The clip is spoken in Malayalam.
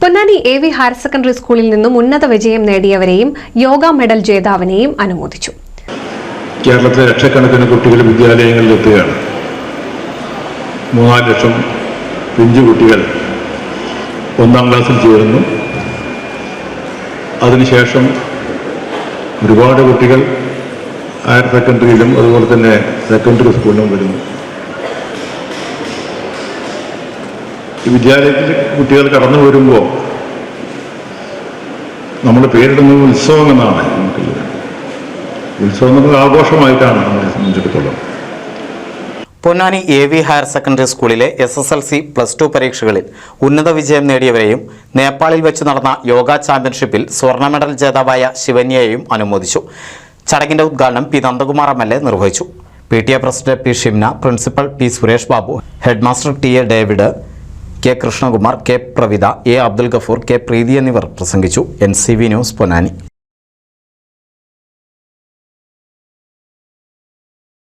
പൊന്നാനി AV ഹയർ സെക്കൻഡറി സ്കൂളിൽ നിന്നും ഉന്നത വിജയം നേടിയവരെയും യോഗ മെഡൽ ജേതാവിനെയും അനുമോദിച്ചു. കേരളത്തിലെ ലക്ഷക്കണക്കിന് കുട്ടികൾ വിദ്യാലയങ്ങളിൽ എത്തുകയാണ്. 3 ലക്ഷം പിഞ്ചു കുട്ടികൾ 1ാം ക്ലാസ്സിൽ ചേരുന്നു. അതിനുശേഷം ഒരുപാട് കുട്ടികൾ ഹയർ സെക്കൻഡറിയിലും അതുപോലെ തന്നെ സെക്കൻഡറി സ്കൂളിലും വരുന്നു. ഈ വിദ്യാലയത്തിൽ കുട്ടികൾ കടന്നു വരുമ്പോൾ നമ്മൾ പേരിടുന്നത് ഉത്സവം എന്നാണ്. ഉത്സവം നമ്മൾ ആഘോഷമായിട്ടാണ് നമ്മളെ സംബന്ധിച്ചിടത്തോളം. പൊന്നാനി AV ഹയർ സെക്കൻഡറി സ്കൂളിലെ SSLC +2 പരീക്ഷകളിൽ ഉന്നത വിജയം നേടിയവരെയും നേപ്പാളിൽ വെച്ച് നടന്ന യോഗ ചാമ്പ്യൻഷിപ്പിൽ സ്വർണ്ണ മെഡൽ ജേതാവായ ശിവന്യയെയും അനുമോദിച്ചു. ചടങ്ങിന്റെ ഉദ്ഘാടനം P. നന്ദകുമാർ MLA നിർവഹിച്ചു. PTA president P. Shimna, principal P. Suresh Babu, headmaster TA David, K. Krishnakumar, K. Pravitha, A. Abdul Gafoor, K. പ്രീതി എന്നിവർ പ്രസംഗിച്ചു. NCV news Ponnani.